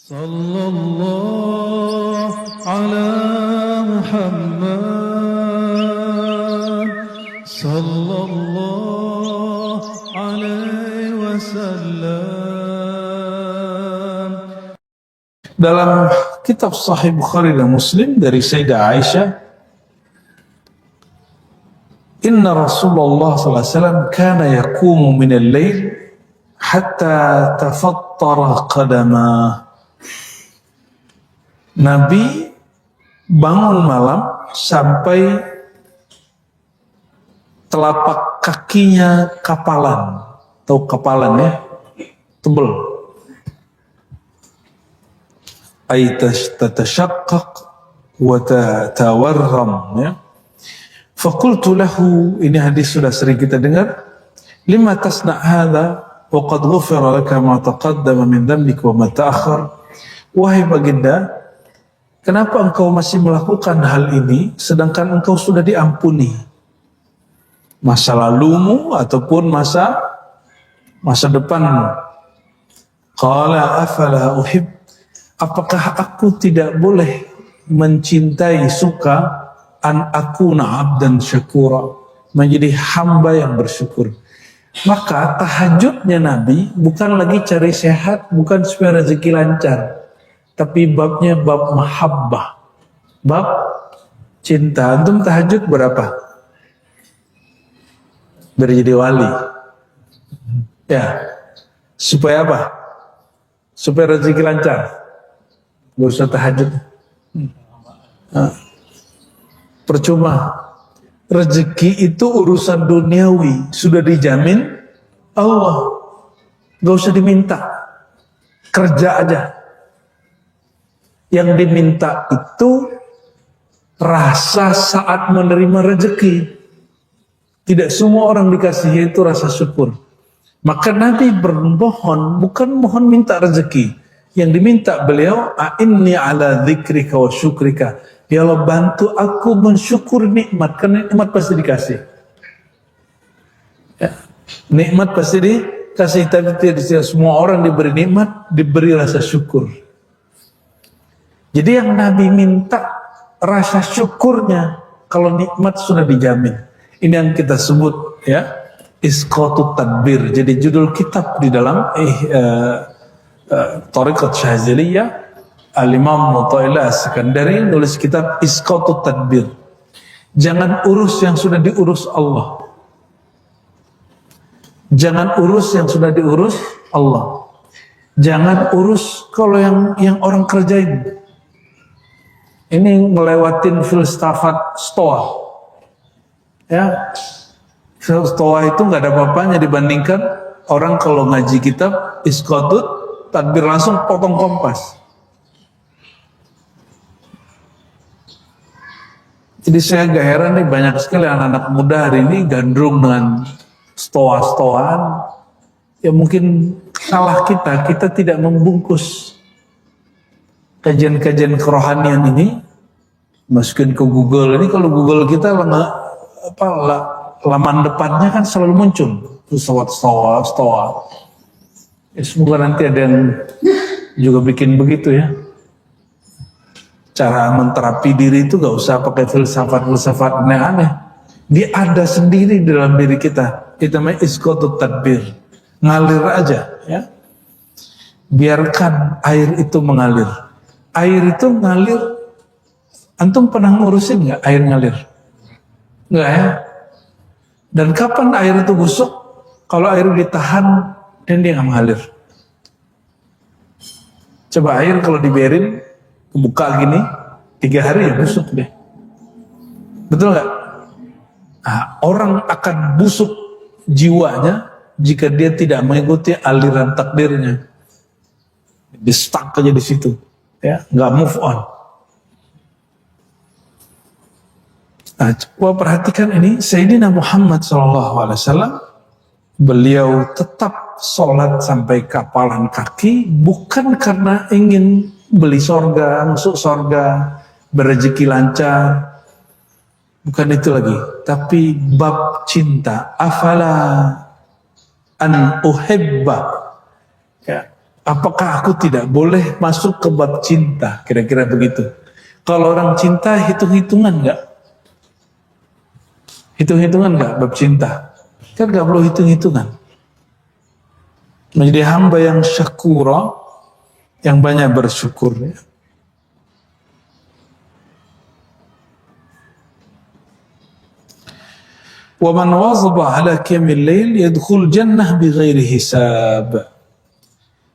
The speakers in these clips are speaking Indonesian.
Sallallahu ala Muhammad Sallallahu alaihi wasallam. Dalam kitab Sahih Bukhari dan Muslim dari Sayyidah Aisyah, Inna Rasulullah sallallahu alaihi wasallam kana yaqumu min al-lail hatta tafattara qadamah. Nabi bangun malam sampai telapak kakinya kapalan. Tahu kapalan ya? Tebel. Ay tatashaqqaq wa tatawarram ya. Faqultu lahu, ini hadis sudah sering kita dengar, lima tasna' hadha wa qad ghufira laka ma taqaddama min dhanbika wa ma ta'akhkhar. Wahai baginda, kenapa engkau masih melakukan hal ini sedangkan engkau sudah diampuni masa lalumu ataupun masa depanmu? Qala afala uhib, apakah aku tidak boleh mencintai, suka an akuna abdan syakura, menjadi hamba yang bersyukur. Maka tahajudnya Nabi bukan lagi cari sehat, bukan supaya rezeki lancar, tapi babnya bab mahabbah, bab cinta. Antum tahajud berapa? Biar jadi wali. Ya, supaya apa? Supaya rezeki lancar. Gak usah tahajud. Percuma. Rezeki itu urusan duniawi, sudah dijamin Allah. Gak usah diminta, kerja aja. Yang diminta itu rasa saat menerima rezeki. Tidak semua orang dikasih itu rasa syukur. Maka Nabi bermohon, bukan mohon minta rezeki. Yang diminta beliau, a'inni ala dzikrika wa syukrika. Ya Allah, bantu aku mensyukur nikmat, karena nikmat pasti dikasih. Ya. Nikmat pasti dikasih, tapi tidak semua orang diberi nikmat, diberi rasa syukur. Jadi yang Nabi minta rasa syukurnya kalau nikmat sudah dijamin. Ini yang kita sebut ya isqatut tadbir. Jadi judul kitab di dalam Thariqat Syaziliyah, Al-Imam Mu'ta'ilah As-Sakandari nulis kitab Isqatut Tadbir. Jangan urus yang sudah diurus Allah. Jangan urus yang sudah diurus Allah. Jangan urus kalau yang orang kerjain. Ini ngelewatin filsafat Stoa. Ya. Stoa itu nggak ada apa-apanya dibandingkan orang kalau ngaji kitab Isqatut Tadbir langsung potong kompas. Jadi saya agak heran nih, banyak sekali anak-anak muda hari ini gandrung dengan stoa-stoaan. Ya mungkin salah kita tidak membungkus kajian-kajian kerohanian ini, masukin ke Google. Ini kalau Google kita laman depannya kan selalu muncul stoa. Ya, semoga nanti ada yang juga bikin begitu ya. Cara menterapi diri itu gak usah pakai filsafat aneh-aneh. Dia ada sendiri dalam diri kita. Itu namanya isqatut tadbir. Ngalir aja ya. Biarkan air itu mengalir. Air itu ngalir. Antum pernah ngurusin gak air ngalir? Enggak ya? Dan kapan air itu busuk? Kalau air ditahan dan dia nggak mengalir. Coba air kalau dibiarin kebuka gini 3 hari ya busuk deh. Betul nggak? Nah, orang akan busuk jiwanya jika dia tidak mengikuti aliran takdirnya. Dia stuck aja di situ, ya, nggak move on. Nah, coba perhatikan ini, Sayyidina Muhammad SAW, beliau tetap sholat sampai kapalan kaki, bukan karena ingin beli sorga, masuk sorga, berrezeki lancar, bukan itu lagi, tapi bab cinta. Afala an uhibba, ya, Apakah aku tidak boleh masuk ke bab cinta? Kira-kira begitu. Kalau orang cinta hitung-hitungan nggak? Hitung-hitungan nggak bab cinta? Kan nggak perlu hitung-hitungan. Menjadi hamba yang syakura, yang banyak bersyukur. Ya. Wa man wazaba ala qiyamil lail yadkhul jannah bighairi hisab.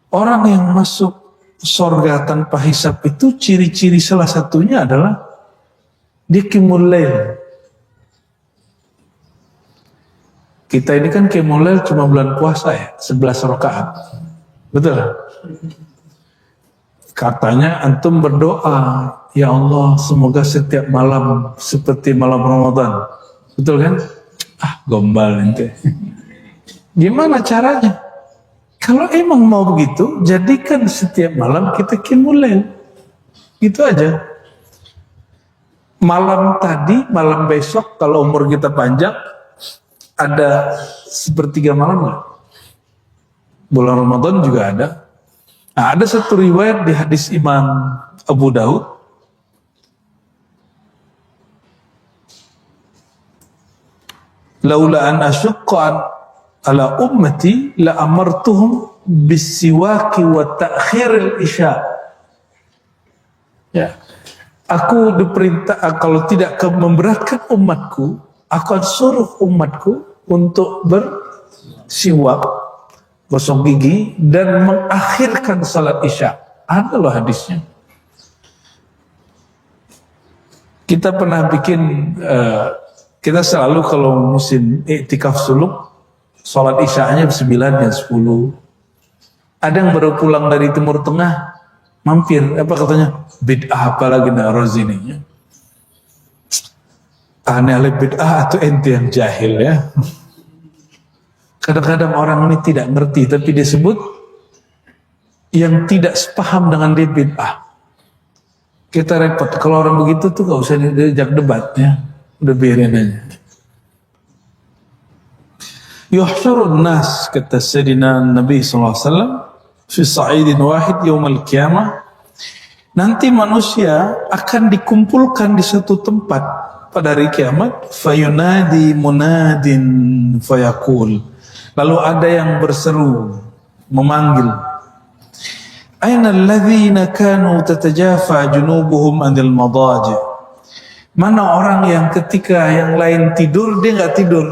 Orang yang masuk surga tanpa hisab itu ciri-ciri salah satunya adalah dia qiyamul lail. Kita ini kan qiyamul lail cuma bulan puasa ya, 11 rakaat. Betul? Katanya antum berdoa, ya Allah semoga setiap malam seperti malam Ramadan. Betul kan? Ah, gombal ente. Gimana caranya? Kalau emang mau begitu, jadikan setiap malam kita qiyamul lail. Gitu aja. Malam tadi, malam besok, kalau umur kita panjang, ada sepertiga malam nggak? Bulan Ramadan juga ada. Nah, ada satu riwayat di hadis Imam Abu Daud. Laula an asyqa ala ummati la amartuhum bisiwaki wa ta'khiril isya. Ya. Aku diperintah kalau tidak memberatkan umatku, aku akan suruh umatku untuk bersiwak, gosok gigi dan mengakhirkan salat isya. Ada loh hadisnya. Kita pernah bikin kita selalu kalau musim iktikaf suluk sholat isya'nya 9 dan 10. Ada yang baru pulang dari Timur Tengah, mampir, apa katanya? Bid'ah apa lagi Rozi ini? Aneh bid'ah atau ente yang jahil ya? Kadang-kadang orang ini tidak ngerti, tapi disebut yang tidak sepaham dengan dia bid'ah. Kita repot, kalau orang begitu tuh gak usah diajak debat ya, udah biarin aja. Yuhsyurun nas, kata Sayyidina Nabi SAW, fi sa'idin wahid yawmal qiyamah. Nanti manusia akan dikumpulkan di satu tempat pada hari kiamat. Fayunadi munadin fayaqul. Lalu ada yang berseru, memanggil. Aina alladhina kanu tatajafa junubuhum anil madaji. Mana orang yang ketika yang lain tidur, dia nggak tidur.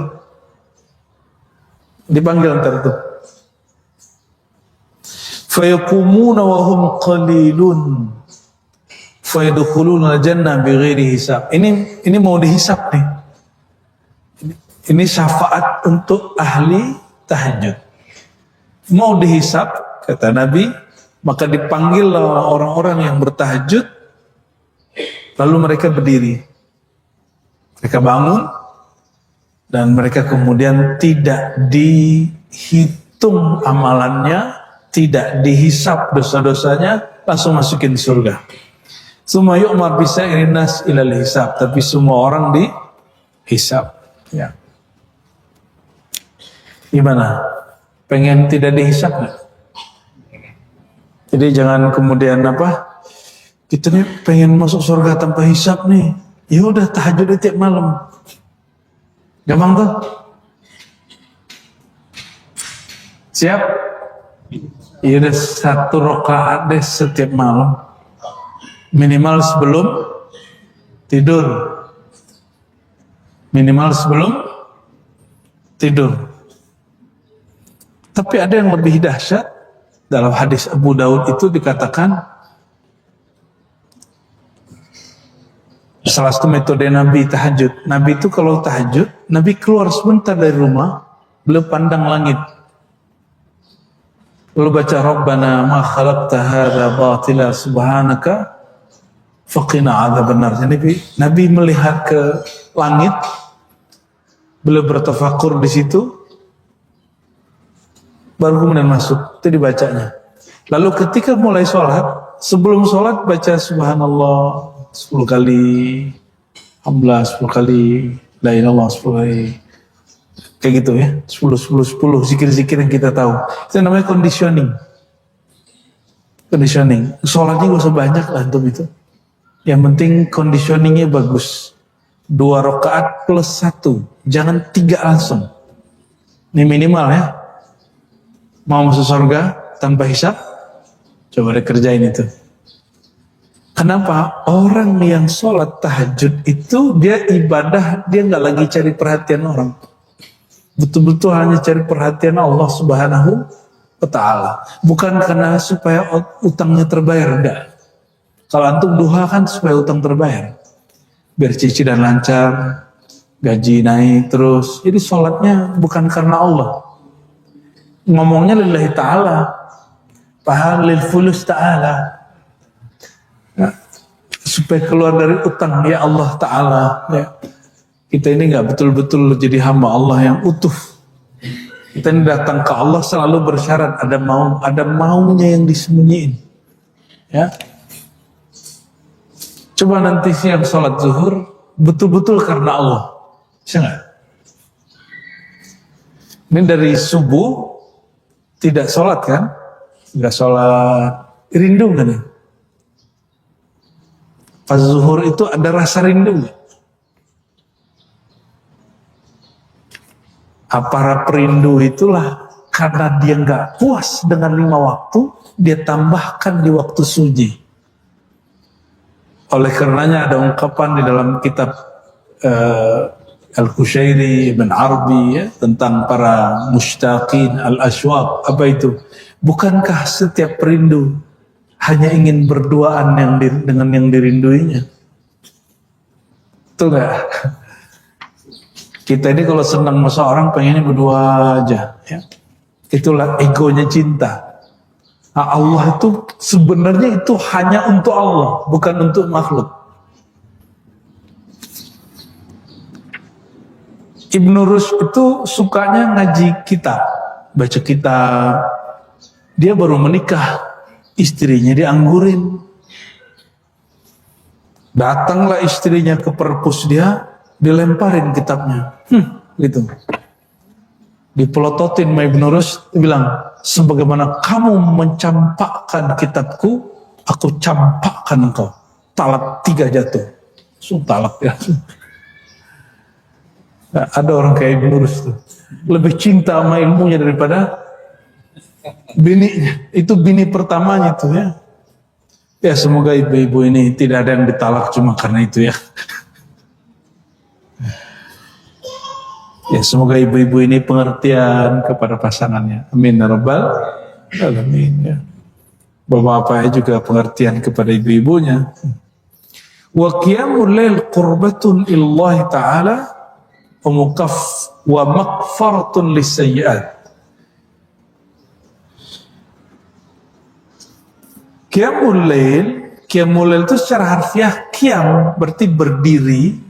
Dipanggil ntar tuh. Fayakumuna wa hum qalilun fayadkhuluna jannah bighairi hisab. Ini mau dihisab nih. Ini syafaat untuk ahli tahajud. Mau dihisab kata Nabi, maka dipanggil orang-orang yang bertahajud, lalu mereka berdiri. Mereka bangun dan mereka kemudian tidak dihitung amalannya, tidak dihisap dosa-dosanya, langsung masukin surga. Semua yu'mar bisa irinas ilal hisab, tapi semua orang dihisap. Ya. Gimana? Pengen tidak dihisap nggak? Jadi jangan kemudian apa? Kita nih pengen masuk surga tanpa hisap nih. Ya udah tahajud tiap malam. Gampang tuh. Siap? Ya udah 1 rakaat deh setiap malam. Minimal sebelum tidur. Minimal sebelum tidur. Tapi ada yang lebih dahsyat. Dalam hadis Abu Daud itu dikatakan salah satu metode Nabi tahajud. Nabi itu kalau tahajud, Nabi keluar sebentar dari rumah, beliau pandang langit. Lalu baca Rabbana ma khalaqta hadza batila subhanaka faqina adzabannar. Nabi melihat ke langit, beliau bertafakur di situ, baru kemudian masuk, itu dibacanya. Lalu ketika mulai sholat, sebelum sholat baca subhanallah 10 kali, alhamdulillah 10 kali, la ilaha illallah 10 kali, kayak gitu ya, 10, zikir-zikir yang kita tahu. Itu namanya conditioning. Conditioning. Sholatnya gak usah banyak lah antum itu. Yang penting conditioningnya bagus. 2 rakaat plus 1. Jangan 3 langsung. Ini minimal ya. Mau masuk surga tanpa hisab? Coba dikerjain itu. Kenapa? Orang yang sholat tahajud itu dia ibadah, dia nggak lagi cari perhatian orang. Betul-betul hanya cari perhatian Allah Subhanahu wa Ta'ala. Bukan karena supaya utangnya terbayar, enggak. Kalau antum duha kan supaya utang terbayar. Biar cicilan lancar, gaji naik terus. Jadi sholatnya bukan karena Allah. Ngomongnya lillahi ta'ala. Pahalil fulus ta'ala. Nah, supaya keluar dari utang, ya Allah Ta'ala. Ya. Kita ini gak betul-betul jadi hamba Allah yang utuh. Kita ini datang ke Allah selalu bersyarat ada maunya yang disembunyiin. Ya. Coba nanti siang sholat zuhur betul-betul karena Allah. Bisa gak? Ini dari subuh tidak sholat kan? Gak sholat, rindu kan ya? Pas zuhur itu ada rasa rindu gak? Para perindu itulah karena dia nggak puas dengan 5 waktu, dia tambahkan di waktu suci. Oleh karenanya ada ungkapan di dalam kitab Al-Qushairi, Ibn Arabi ya, tentang para mushtaqin al-ashwaq. Apa itu? Bukankah setiap perindu hanya ingin berduaan dengan yang dirinduinya? Betul nggak? Kita ini kalau senang sama seorang pengennya berdua aja. Ya. Itulah egonya cinta. Nah, Allah itu sebenarnya itu hanya untuk Allah, bukan untuk makhluk. Ibnu Rushd itu sukanya ngaji kitab, baca kitab. Dia baru menikah, istrinya dianggurin. Datanglah istrinya ke perpus dia, dilemparin kitabnya. Gitu. Dipelototin sama Ibnu Rushd, bilang, sebagaimana kamu mencampakkan kitabku, aku campakkan engkau. Talak 3 jatuh. Talak ya. Nah, ada orang kayak Ibnu Rushd tuh. Lebih cinta sama ilmunya daripada bininya. Itu bini pertamanya tuh ya. Ya semoga ibu-ibu ini tidak ada yang ditalak cuma karena itu ya. Ya semoga ibu-ibu ini pengertian kepada pasangannya. Amin ya rabbal alamin ya. Bapak-bapaknya juga pengertian kepada ibu-ibunya. Wa qiyamul lail qurbatun illahi ta'ala wa maghfaratun lisayyi'at. Qiyamul lail itu secara harfiah qiyam berarti berdiri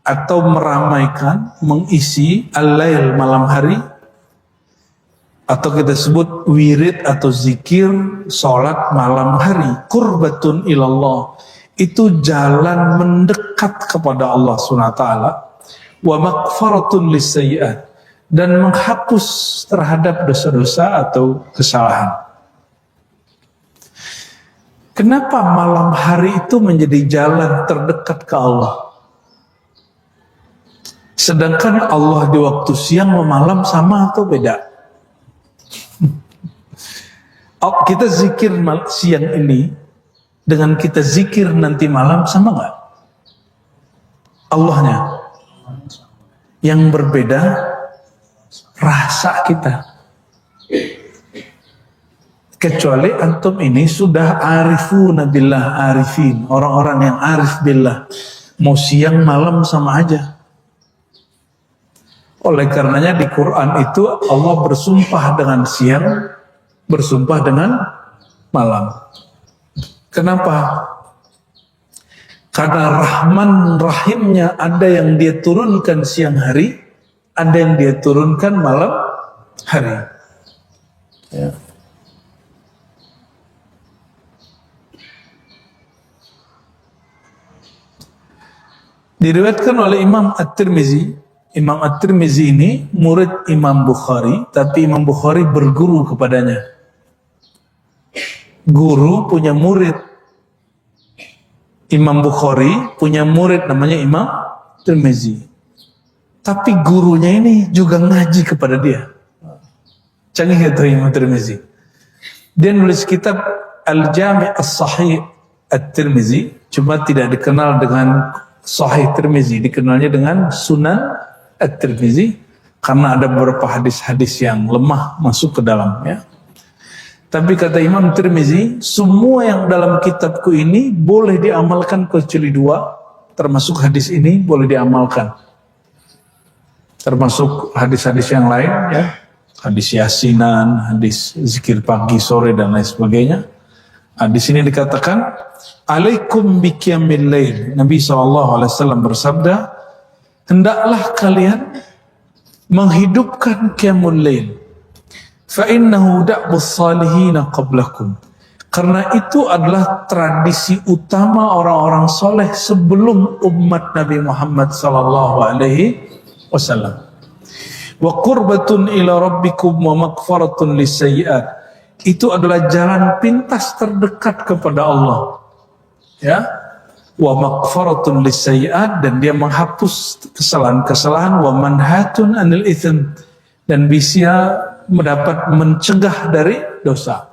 atau meramaikan, mengisi al-lail malam hari, atau kita sebut wirid atau zikir sholat malam hari. Qurbatun ilallah, itu jalan mendekat kepada Allah SWT. Wa maghfaratun lisayyi'at, dan menghapus terhadap dosa-dosa atau kesalahan. Kenapa malam hari itu menjadi jalan terdekat ke Allah? Sedangkan Allah di waktu siang sama malam sama atau beda? Kita zikir siang ini dengan kita zikir nanti malam sama nggak? Allahnya. Yang berbeda rasa kita. Kecuali antum ini sudah arifuna billah, arifin, orang-orang yang arif billah, mau siang malam sama aja. Oleh karenanya di Quran itu Allah bersumpah dengan siang, bersumpah dengan malam. Kenapa? Karena Rahman Rahimnya ada yang dia turunkan siang hari, ada yang dia turunkan malam hari. Ya. Diriwayatkan oleh Imam At-Tirmizi. Imam At-Tirmizi ini murid Imam Bukhari, tapi Imam Bukhari berguru kepadanya. guru punya murid. Imam Bukhari punya murid namanya Imam Tirmizi. Tapi gurunya ini juga ngaji kepada dia. Canggih itu Imam Tirmizi. Dia nulis kitab Al-Jami' As-Sahih At-Tirmizi, cuma tidak dikenal dengan Sahih Tirmizi, dikenalnya dengan Sunan At-Tirmizi karena ada beberapa hadis-hadis yang lemah masuk ke dalamnya. Tapi kata Imam Tirmizi, semua yang dalam kitabku ini boleh diamalkan kecuali dua, termasuk hadis ini boleh diamalkan. Termasuk hadis-hadis yang lain, ya, hadis yasinan, hadis zikir pagi, sore, dan lain sebagainya. Di sini dikatakan, alaikum biqiyamil lail. Nabi SAW bersabda, hendaklah kalian menghidupkan qiyamul lail. فَإِنَّهُ دَعْبُ الصَّالِحِينَ قَبْلَكُمْ. Karena itu adalah tradisi utama orang-orang soleh sebelum umat Nabi Muhammad SAW. Wa qurbatun ila rabbikum wa maghfaratun lisayyi'at. Itu adalah jalan pintas terdekat kepada Allah. Ya. Wa maghfaratun lisayyi'at, dan dia menghapus kesalahan-kesalahan, wa manhatun anil itsm, dan bisa mendapat mencegah dari dosa.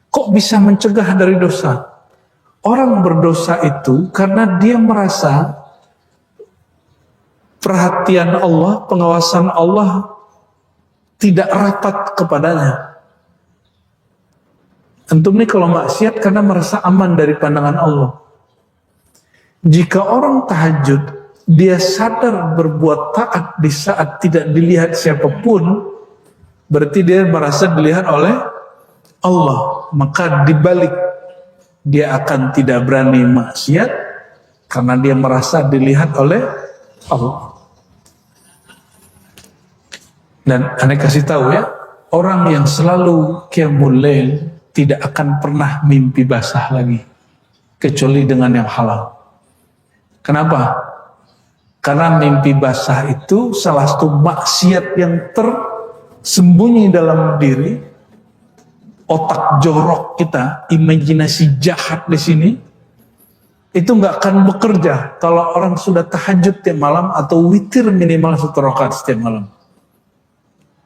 Kok bisa mencegah dari dosa? Orang berdosa itu karena dia merasa perhatian Allah, pengawasan Allah tidak rapat kepadanya. Antum ini kalau maksiat karena merasa aman dari pandangan Allah. Jika orang tahajud, dia sadar berbuat taat di saat tidak dilihat siapapun, berarti dia merasa dilihat oleh Allah. Maka dibalik, dia akan tidak berani maksiat karena dia merasa dilihat oleh Allah. Dan aneh kasih tahu ya, orang yang selalu qiyamul lail tidak akan pernah mimpi basah lagi, kecuali dengan yang halal. Kenapa? Karena mimpi basah itu salah satu maksiat yang tersembunyi dalam diri, otak jorok kita, imajinasi jahat di sini, itu nggak akan bekerja kalau orang sudah tahajud tiap malam atau witir minimal 1 rakaat setiap malam.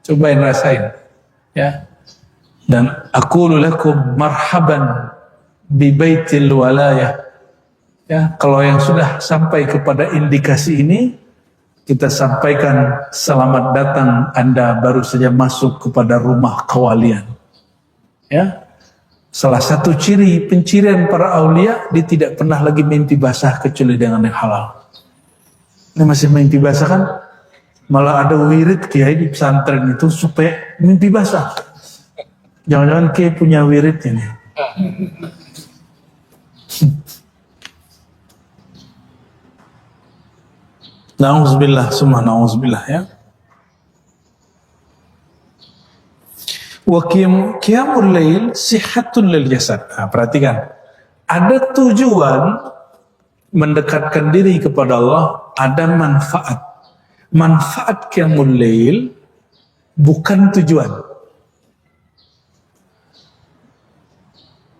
Cobain rasain, ya. Dan aqulu lakum marhaban bi baitil walayah. Ya, kalau yang sudah sampai kepada indikasi ini, kita sampaikan selamat datang, Anda baru saja masuk kepada rumah kewalian. Ya, salah satu ciri pencirian para aulia, dia tidak pernah lagi mimpi basah kecuali dengan yang halal. Ini masih mimpi basah kan? Malah ada wirid kiai di pesantren itu supaya mimpi basah. Jangan-jangan kiai punya wirid ini. Na'udzubillah, summa na'udzubillah, ya. Wa qiyamul lail sihatun lil jasad. Nah, perhatikan. Ada tujuan mendekatkan diri kepada Allah, ada manfaat. Manfaat qiyamul lail bukan tujuan.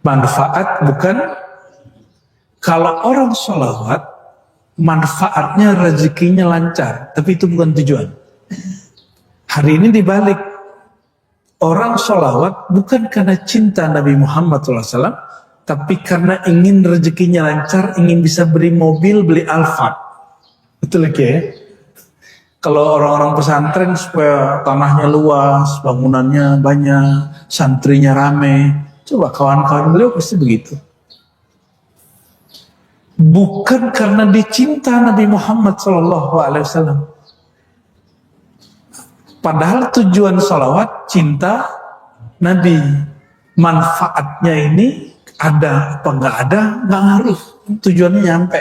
Manfaat bukan, kalau orang sholawat manfaatnya rezekinya lancar, tapi itu bukan tujuan. Hari ini dibalik, orang sholawat bukan karena cinta Nabi Muhammad SAW, tapi karena ingin rezekinya lancar, ingin bisa beli mobil, beli Alphard. Betul lagi ya? Kalau orang-orang pesantren supaya tanahnya luas, bangunannya banyak, santrinya rame, coba kawan-kawan beliau pasti begitu. Bukan karena dicinta Nabi Muhammad SAW. Padahal tujuan salawat cinta Nabi. Manfaatnya ini ada apa nggak ada, nggak ngaruh. Tujuannya nyampe.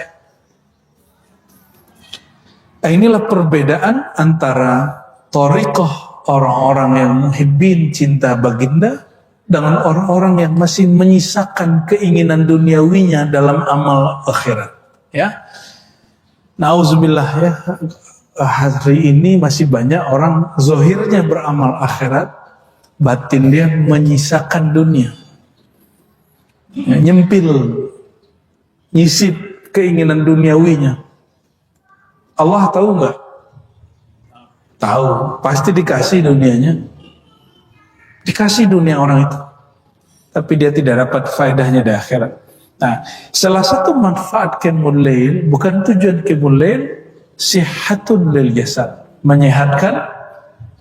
Nah, inilah perbedaan antara thariqah orang-orang yang muhibbin cinta baginda dengan orang-orang yang masih menyisakan keinginan duniawinya dalam amal akhirat. Ya, nauzubillah ya. Hari ini masih banyak orang zahirnya beramal akhirat, batin dia menyisakan dunia, ya, nyempil, nyisip keinginan duniawinya. Allah tahu nggak? Tahu, pasti dikasih dunianya, dikasih dunia orang itu, tapi dia tidak dapat faedahnya di akhirat. Nah, salah satu manfaat qiyamul lail, bukan tujuan qiyamul lail, sihatun lil jasad, menyehatkan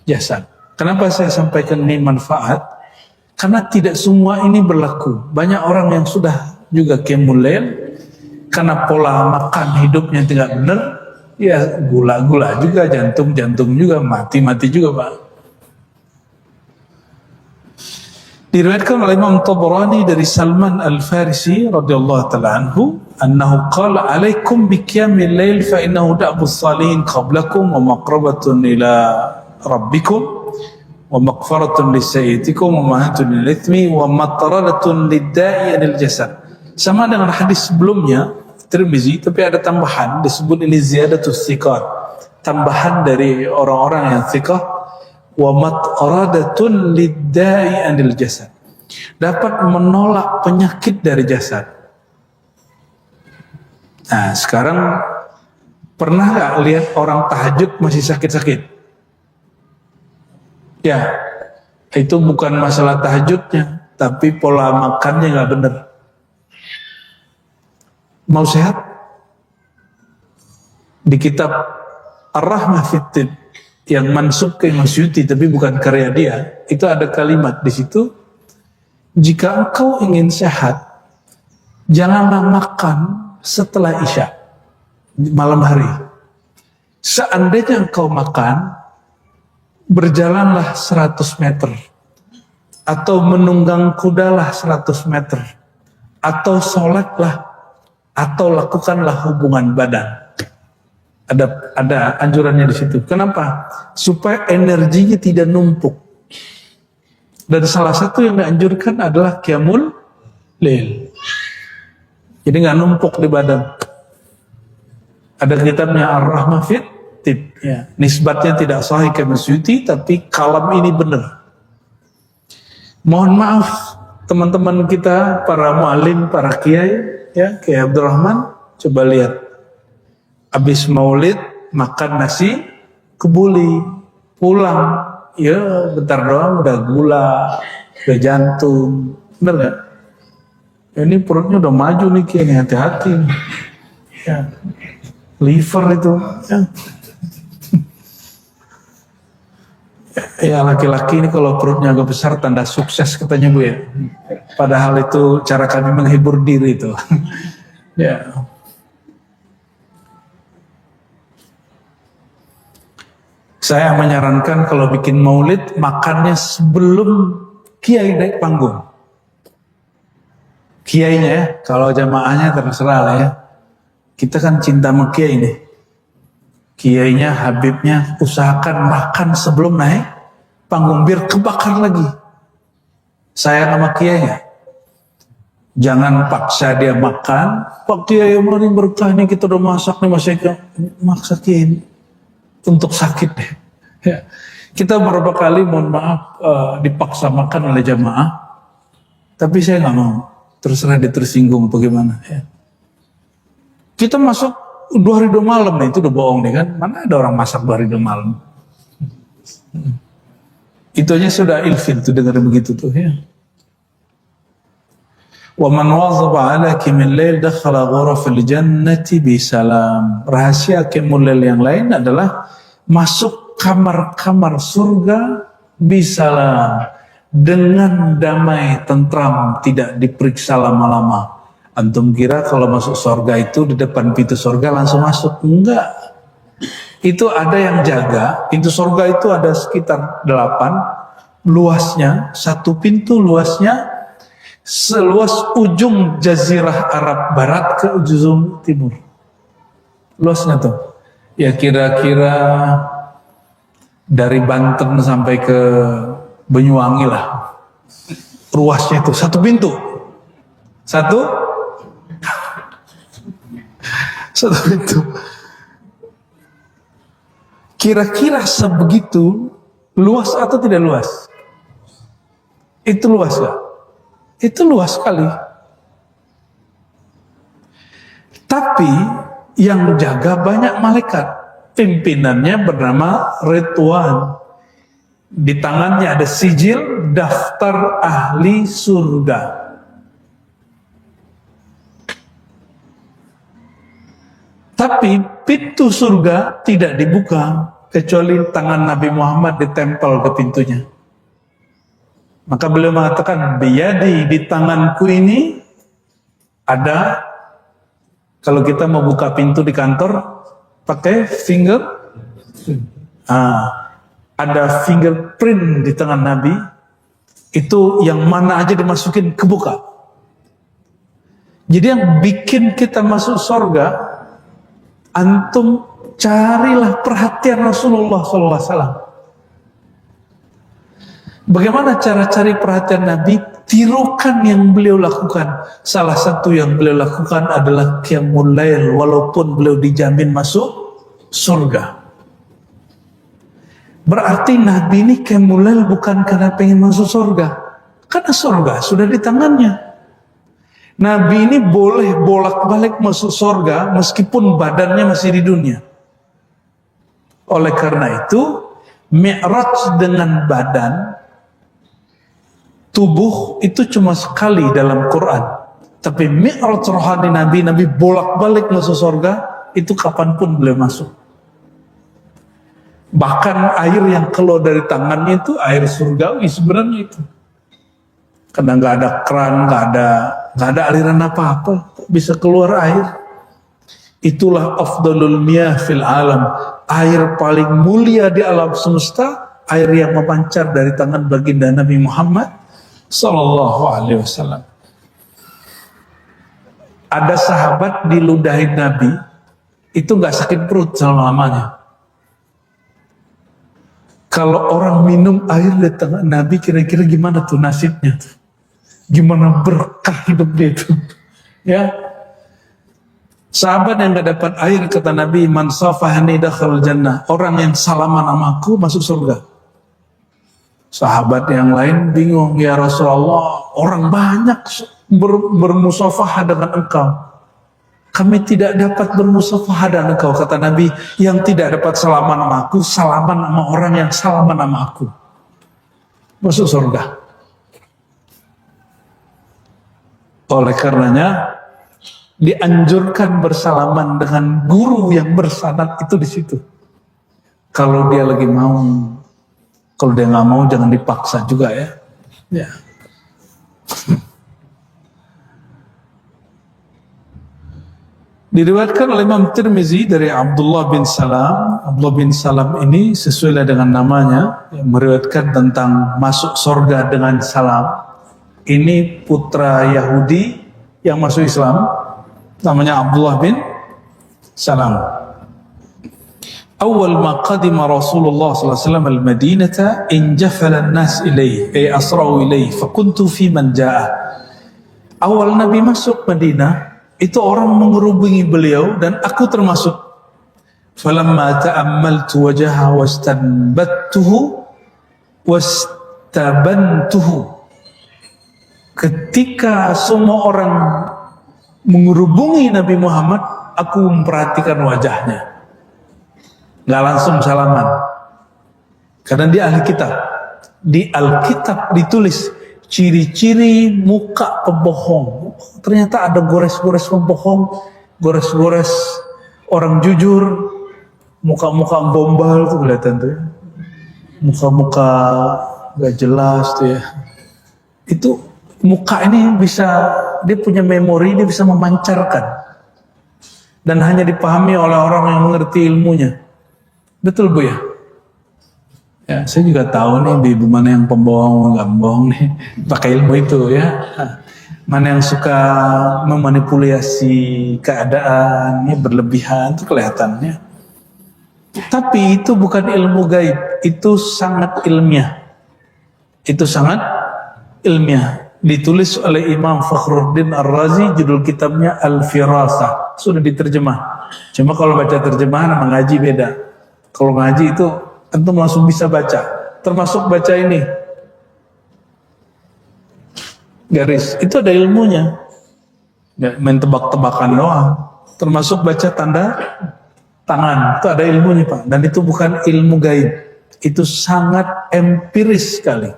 jasad. Kenapa saya sampaikan ini manfaat? Karena tidak semua ini berlaku. Banyak orang yang sudah juga qiyamul lail, karena pola makan hidupnya tidak benar, ya gula-gula juga, jantung-jantung juga, mati-mati juga Pak. Diriwayatkan oleh Imam Tabrani dari Salman Al-Farisi radhiyallahu ta'ala anhu, annahu qala alaikum biqiyamil lail fa innahu da'bus salihin qablakum wa maqrabatun ila rabbikum wa maghfiratun lisayyidikum wa mahatun lil ithmi wa mataradatun lidda'i anil jasad. Sama dengan hadis sebelumnya Tirmizi, tapi ada tambahan disebut ini ziyadatus thiqat, tambahan dari orang-orang yang thiqah. Wa mataradatun lidda'i anil jasad, dapat menolak penyakit dari jasad. Nah, sekarang pernah nggak lihat orang tahajud masih sakit-sakit? Ya, itu bukan masalah tahajudnya, tapi pola makannya nggak benar. Mau sehat? Di kitab Ar-Rahmah Fit Tib yang mansub ke Imam Suyuti tapi bukan karya dia, itu ada kalimat di situ, jika engkau ingin sehat, janganlah makan setelah Isya, malam hari. Seandainya engkau makan, berjalanlah 100 meter, atau menunggang kudalah 100 meter, atau sholatlah, atau lakukanlah hubungan badan. Ada anjurannya di situ. Kenapa? Supaya energinya tidak numpuk. Dan salah satu yang dianjurkan adalah qiyamul lail. Jadi nggak numpuk di badan. Ada kitabnya Ar-Rahmah Fit Tib. Ya. Nisbatnya tidak sahih ke Suyuti, tapi kalam ini benar. Mohon maaf teman-teman kita, para mu'alim, para kiai, ya, Kiai Abdurrahman, coba lihat. Habis maulid makan nasi kebuli, pulang ya bentar doang udah gula, udah jantung, bener gak? Ini perutnya udah maju nih kayaknya, hati-hati ya, liver itu ya. Ya laki-laki ini kalau perutnya agak besar tanda sukses katanya Bu ya, padahal itu cara kami menghibur diri itu. Ya. Saya menyarankan kalau bikin maulid, makannya sebelum kiai naik panggung. Kiainya ya, kalau jamaahnya terserah lah ya. Kita kan cinta sama kiai nih. Kiainya, habibnya, usahakan makan sebelum naik panggung, biar kebakar lagi. Sayang sama kiainya. Jangan paksa dia makan. Pak kiai, mari berkah nih, kita udah masak nih, maksa kiai untuk sakit deh. Ya. Kita beberapa kali mohon maaf dipaksa makan oleh jamaah, tapi saya nggak mau. Terserah dia tersinggung bagaimana. Ya. Kita masuk 2 hari 2 malam nih, itu udah bohong nih kan? Mana ada orang masak 2 hari 2 malam? Itu aja sudah ilfil tuh dengar begitu tuh ya. Wa man wazaba ala qiyamil lail dakhala ghurafal jannati bisalam. Rahasia qiyamul lail yang lain adalah masuk kamar-kamar surga bisalam, dengan damai, tentram, tidak diperiksa lama-lama. Antum kira kalau masuk surga itu di depan pintu surga langsung masuk? Enggak. Itu ada yang jaga. Pintu surga itu ada sekitar 8 luasnya, satu pintu luasnya seluas ujung jazirah Arab Barat ke ujung timur. Luasnya tuh ya kira-kira dari Banten sampai ke Banyuwangi lah. Ruasnya itu satu pintu. Satu pintu. Kira-kira sebegitu luas atau tidak luas? Itu luas ya? Itu luas sekali. Tapi yang jaga banyak malaikat. Pimpinannya bernama Ridwan. Di tangannya ada sijil daftar ahli surga. Tapi pintu surga tidak dibuka kecuali tangan Nabi Muhammad ditempel ke pintunya. Maka beliau mengatakan, biyadi, di tanganku ini ada, kalau kita mau buka pintu di kantor pakai finger, ada fingerprint di tangan Nabi, itu yang mana aja dimasukin kebuka. Jadi yang bikin kita masuk surga, antum carilah perhatian Rasulullah SAW. Bagaimana cara cari perhatian Nabi? Tirukan yang beliau lakukan. Salah satu yang beliau lakukan adalah qiyamul lail, walaupun beliau dijamin masuk surga. Berarti Nabi ini qiyamul lail bukan karena pengen masuk surga, karena surga sudah di tangannya. Nabi ini boleh bolak-balik masuk surga meskipun badannya masih di dunia. Oleh karena itu, Mi'raj dengan badan, tubuh itu cuma sekali dalam Quran. Tapi Mi'raj rohani Nabi bolak-balik masuk surga, itu kapanpun boleh masuk. Bahkan air yang keluar dari tangannya itu air surgawi sebenarnya itu. Karena nggak ada keran, nggak ada aliran apa-apa, bisa keluar air. Itulah afdalul miyah fil alam, air paling mulia di alam semesta, air yang memancar dari tangan baginda Nabi Muhammad sallallahu alaihi wasallam. Ada sahabat diludahin Nabi, itu nggak sakit perut selama-lamanya. Kalau orang minum air di tangan Nabi, kira-kira gimana tuh nasibnya? Gimana berkah hidup dia itu? Ya, sahabat yang gak dapat air, kata Nabi, man safahani dakhal jannah, orang yang salaman sama aku masuk surga. Sahabat yang lain bingung, ya Rasulullah, orang banyak bermusafahah dengan engkau, kami tidak dapat bermusafahah dengan engkau. Kata Nabi, yang tidak dapat salaman sama aku, salaman sama orang yang salaman sama aku, masuk surga. Oleh karenanya dianjurkan bersalaman dengan guru yang bersanad itu di situ. Kalau dia lagi mau, kalau dia nggak mau jangan dipaksa juga ya. Ya. Diriwayatkan oleh Imam Tirmizi dari Abdullah bin Salam. Abdullah bin Salam ini sesuai dengan namanya, yang meriwayatkan tentang masuk surga dengan salam. Ini putra Yahudi yang masuk Islam, namanya Abdullah bin Salam. Awal ma qadima Rasulullah sallallahu alaihi wasallam al-Madinata injafala an-nas ilayhi ay asra'u ilayhi fa kuntu fi man jaa. Awal Nabi masuk Madinah, itu orang mengerubungi beliau dan aku termasuk. Falamma ta'ammaltu wajhahu wastanbattuhu wastabantuhu. Ketika semua orang mengerubungi Nabi Muhammad, aku memperhatikan wajahnya. Gak langsung salaman, karena dia ahli kitab. Di Alkitab ditulis ciri-ciri muka pembohong. Ternyata ada gores-gores pembohong, gores-gores orang jujur, muka-muka gombal tuh kelihatan tuh ya. Muka-muka gak jelas tuh ya. Itu muka ini bisa, dia punya memori, dia bisa memancarkan. Dan hanya dipahami oleh orang yang mengerti ilmunya. Betul Bu ya? Ya, saya juga tahu nih ibu mana yang pembohong, nggak pembohong nih. Pakai ilmu itu ya. Mana yang suka memanipulasi keadaan, ya, berlebihan, itu kelihatannya. Tapi itu bukan ilmu gaib, itu sangat ilmiah. Itu sangat ilmiah. Ditulis oleh Imam Fakhruddin Ar-Razi, judul kitabnya Al-Firasah. Sudah diterjemah. Cuma kalau baca terjemahan sama ngaji beda. Kalau ngaji itu antum langsung bisa baca. Termasuk baca ini. garis. Itu ada ilmunya. Nggak main tebak-tebakan doang. Termasuk baca tanda tangan. Itu ada ilmunya, Pak. Dan itu bukan ilmu gaib. Itu sangat empiris sekali.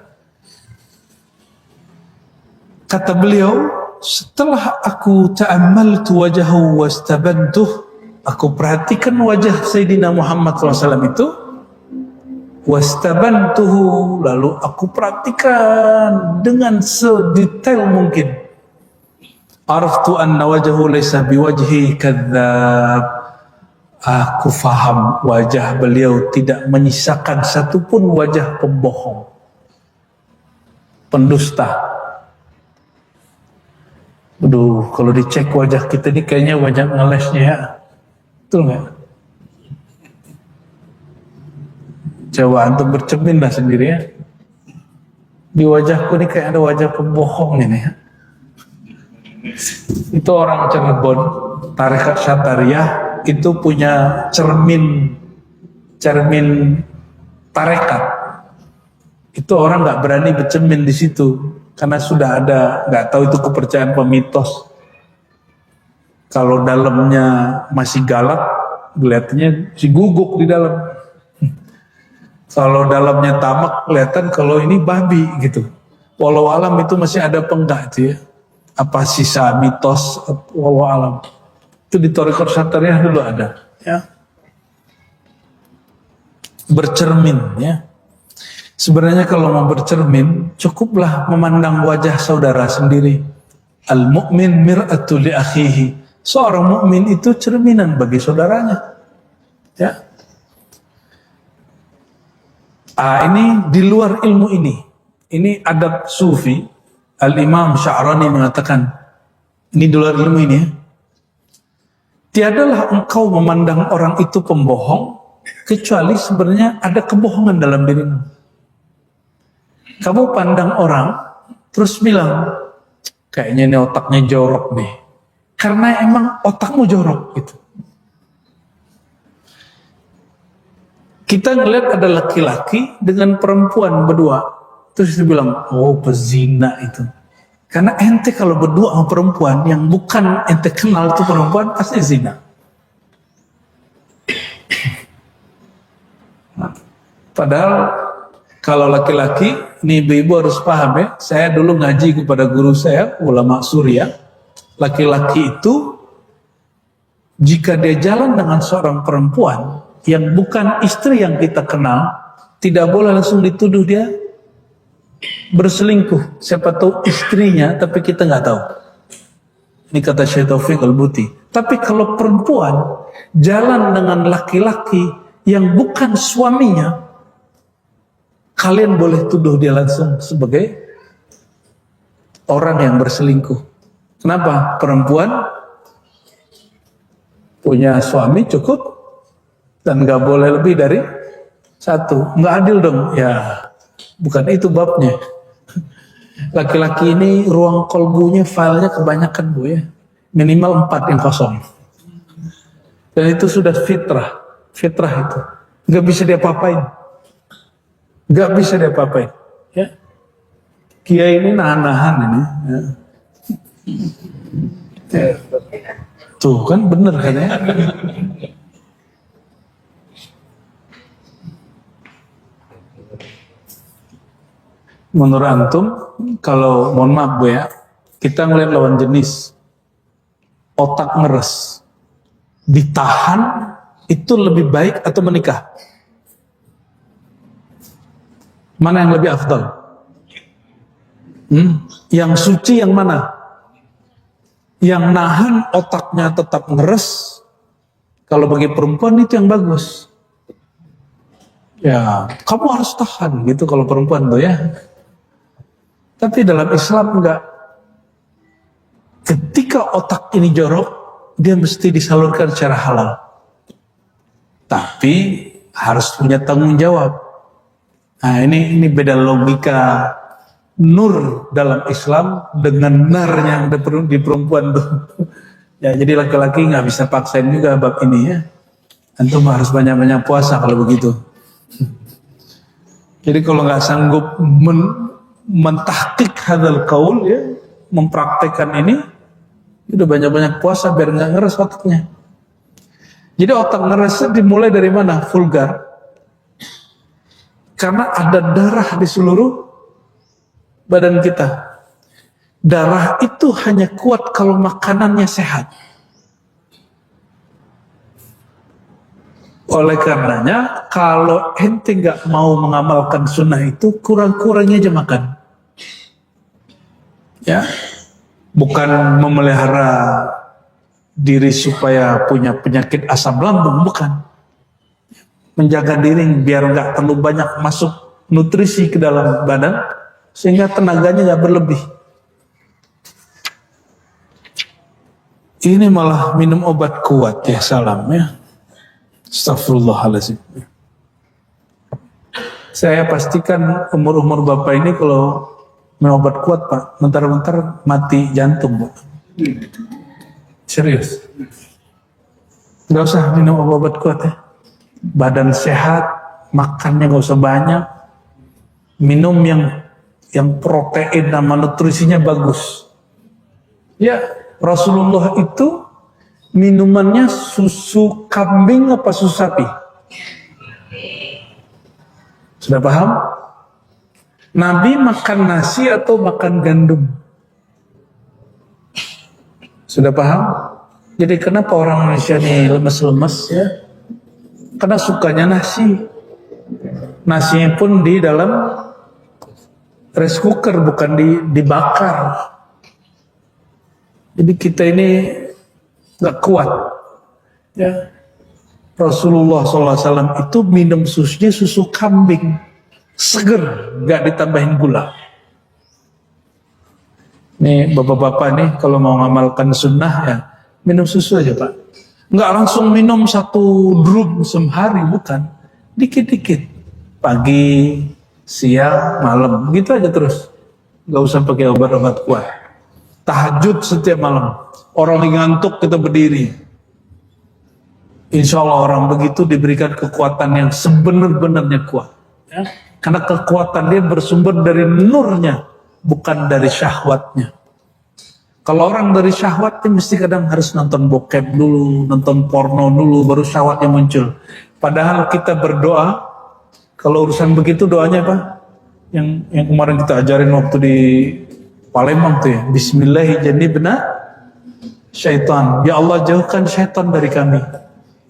Kata beliau, setelah aku ta'ammaltu wajahu wastabantuh, aku perhatikan wajah Sayyidina Muhammad SAW itu, wastabantuhu, lalu aku perhatikan dengan sedetail mungkin. Araftu anna wajahu laysa biwajhi kadzab. Aku faham wajah beliau tidak menyisakan satupun wajah pembohong, pendusta. Aduh, kalau dicek wajah kita ini kayaknya wajah ngelesnya ya. Betul nggak? Coba antum bercermin lah sendiri ya. Di wajahku ini kayak ada wajah pembohong ini ya. Itu orang Cirebon, tarekat Syatariah, itu punya cermin tarekat. Itu orang nggak berani bercermin di situ karena sudah ada, nggak tahu itu kepercayaan pemitos. Kalau dalamnya masih galak, kelihatannya si guguk di dalam. Kalau dalamnya tamak, kelihatan kalau ini babi gitu. Walau alam itu masih ada penggak itu ya. Apa sisa mitos, walau alam. Itu di tarekat Syatariah dulu ada ya. Bercermin ya. Sebenarnya kalau mau bercermin, cukuplah memandang wajah saudara sendiri. Al-mu'min mir'atu li akhihi. Seorang mukmin itu cerminan bagi saudaranya. Ya. Ini di luar ilmu ini. Ini adab sufi. Al-Imam Sya'rani mengatakan, ini di luar ilmu ini ya. Tiadalah engkau memandang orang itu pembohong, kecuali sebenarnya ada kebohongan dalam dirimu. Kamu pandang orang, terus bilang, kayaknya ini otaknya jorok nih. Karena emang otakmu jorok gitu. Kita ngeliat ada laki-laki dengan perempuan berdua. Terus dia bilang, oh pezina itu. Karena ente kalau berdua sama perempuan yang bukan ente kenal itu perempuan, pasti zina. Padahal kalau laki-laki, ini ibu-ibu harus paham ya. Saya dulu ngaji kepada guru saya, ulama Suriah. Laki-laki itu, jika dia jalan dengan seorang perempuan yang bukan istri yang kita kenal, tidak boleh langsung dituduh dia berselingkuh. Siapa tahu istrinya, tapi kita nggak tahu. Ini kata Syekh Taufik Al-Buti. Tapi kalau perempuan jalan dengan laki-laki yang bukan suaminya, kalian boleh tuduh dia langsung sebagai orang yang berselingkuh. Kenapa? Perempuan punya suami cukup dan nggak boleh lebih dari satu. Nggak adil dong. Ya, bukan itu babnya. Laki-laki ini ruang kolbunya, filenya kebanyakan bu ya. Minimal 4 yang kosong. Dan itu sudah fitrah. Fitrah itu. Nggak bisa dia apa-apain. Nggak bisa dia apa-apain. Ya. Kiai ini nahan-nahan ini. Ya. Tuh kan bener katanya. Menurut antum, kalau mohon maaf bu ya, kita ngeliat lawan jenis, otak ngeres, ditahan itu lebih baik atau menikah? Mana yang lebih afdal? Yang suci yang mana? Yang nahan otaknya tetap ngeres. Kalau bagi perempuan itu yang bagus. Ya, kamu harus tahan gitu kalau perempuan tuh ya. Tapi dalam Islam enggak. Ketika otak ini jorok, dia mesti disalurkan secara halal. Tapi harus punya tanggung jawab. Nah ini beda logika nur dalam Islam dengan nar yang ada di perempuan tuh. Ya jadi laki-laki nggak bisa paksain juga bab ini ya. Antum harus banyak-banyak puasa kalau begitu. Jadi kalau nggak sanggup mentahqiq hadzal qaul ya, mempraktekkan ini, udah banyak-banyak puasa biar nggak ngeres otaknya. Jadi otak ngeresnya dimulai dari mana? Vulgar. Karena ada darah di seluruh badan kita. Darah itu hanya kuat kalau makanannya sehat. Oleh karenanya, kalau ente nggak mau mengamalkan sunnah itu, kurang-kurangnya aja makan. Ya, bukan memelihara diri supaya punya penyakit asam lambung, bukan. Menjaga diri biar nggak terlalu banyak masuk nutrisi ke dalam badan, sehingga tenaganya nggak berlebih. Ini malah minum obat kuat ya, salam ya. Astagfirullahaladzim. Saya pastikan umur-umur bapak ini kalau minum obat kuat pak, bentar-bentar mati jantung pak. Serius. Gak usah minum obat kuat ya. Badan sehat, makannya gak usah banyak. Minum yang protein sama nutrisinya bagus. Ya, Rasulullah itu minumannya susu kambing apa susu sapi? Sudah paham? Nabi makan nasi atau makan gandum? Sudah paham? Jadi kenapa orang Indonesia ini lemes-lemes ya? Karena sukanya nasi. Nasinya pun di dalam rice cooker, bukan dibakar. Jadi kita ini gak kuat. Ya. Rasulullah SAW itu minum susunya susu kambing, seger, gak ditambahin gula. Nih bapak-bapak nih kalau mau ngamalkan sunnah ya minum susu aja pak. Nggak langsung minum 1 drum sehari, bukan. Dikit-dikit. Pagi, siang, malam, gitu aja terus. Nggak usah pakai obat-obat kuat. Tahajud setiap malam. Orang yang ngantuk kita berdiri. Insya Allah orang begitu diberikan kekuatan yang sebenar-benarnya kuat. Ya? Karena kekuatan dia bersumber dari nurnya, bukan dari syahwatnya. Kalau orang dari syahwatnya mesti kadang harus nonton bokep dulu, nonton porno dulu, baru syahwatnya muncul. Padahal kita berdoa, kalau urusan begitu doanya apa? Yang kemarin kita ajarin waktu di Palembang tuh ya, Bismillahirrahmanirrahim, syaitan. Ya Allah jauhkan syaitan dari kami.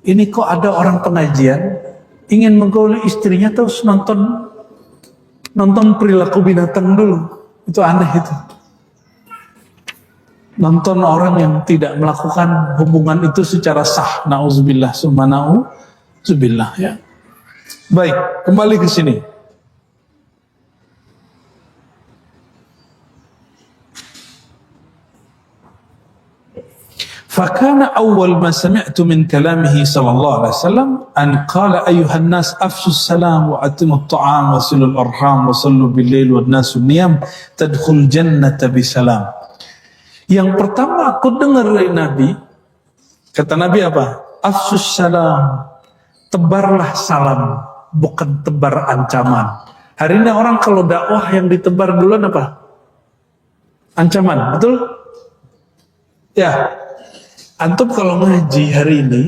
Ini kok ada orang pengajian ingin menggauli istrinya terus nonton perilaku binatang dulu. Itu aneh itu. Nonton orang yang tidak melakukan hubungan itu secara sah. Nauzubillah summa nauzubillah ya. Baik, kembali ke sini. Fakana awal ma sami'tu min kalamihi sallallahu alaihi wasallam an qala ayyuhan nas afshu salam wa atimut ta'am wa silul arham wa sallu bil lail wan nasu niyam tadkhul jannata bisalam. Yang pertama aku dengar dari Nabi, kata Nabi apa? Afsus salam, tebarlah salam, bukan tebar ancaman. Hari ini orang kalau dakwah yang ditebar duluan apa? Ancaman, betul? Ya. Antum kalau ngaji hari ini,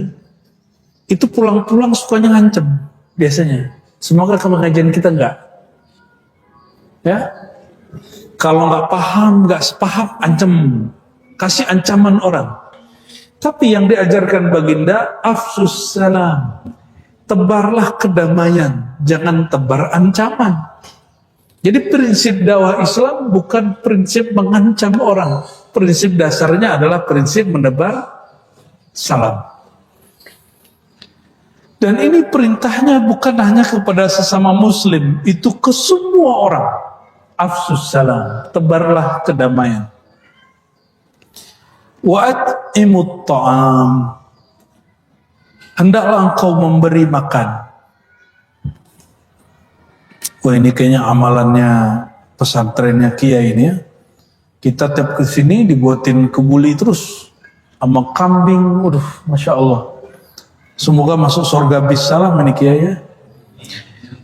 itu pulang-pulang sukanya ngancem biasanya. Semoga pengajian kita enggak. Ya, kalau nggak paham, nggak sepaham, ancam, kasih ancaman orang. Tapi yang diajarkan baginda, afsus salam, tebarlah kedamaian, jangan tebar ancaman. Jadi prinsip dakwah Islam bukan prinsip mengancam orang. Prinsip dasarnya adalah prinsip menebar salam. Dan ini perintahnya bukan hanya kepada sesama muslim, itu ke semua orang. Afsus salam, tebarlah kedamaian. Wa at'imut ta'am, hendaklah engkau memberi makan. Wah ini kayaknya amalannya pesantrennya Kiai ini ya. Kita tiap kesini dibuatin kebuli terus sama kambing, waduh, masya Allah. Semoga masuk surga bisalam ini Kiai ya.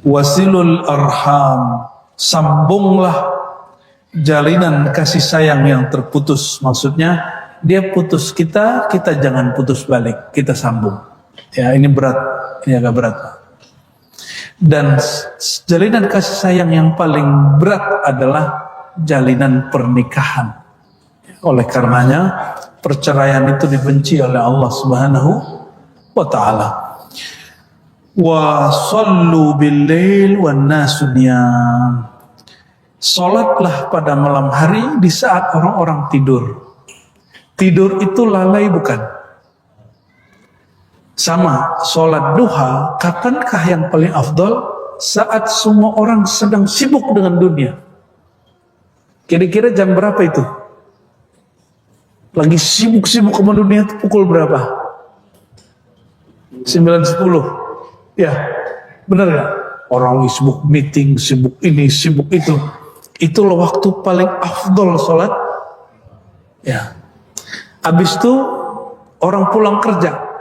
Wasilul arham, sambunglah jalinan kasih sayang yang terputus. Maksudnya dia putus kita, kita jangan putus balik, kita sambung. Ya, ini berat, ini agak berat. Dan jalinan kasih sayang yang paling berat adalah jalinan pernikahan. Oleh karenanya perceraian itu dibenci oleh Allah Subhanahu wa taala. Wa sallu bil-lail wan nasu niyam. Salatlah pada malam hari di saat orang-orang tidur. Tidur itu lalai bukan? Sama, salat duha, kapankah yang paling afdal? Saat semua orang sedang sibuk dengan dunia. Kira-kira jam berapa itu? Lagi sibuk-sibuk sama dunia itu pukul berapa? 9:10. Ya, benar gak? Orang sibuk meeting, sibuk ini, sibuk itu. Itulah waktu paling afdol sholat. Ya. Habis itu orang pulang kerja.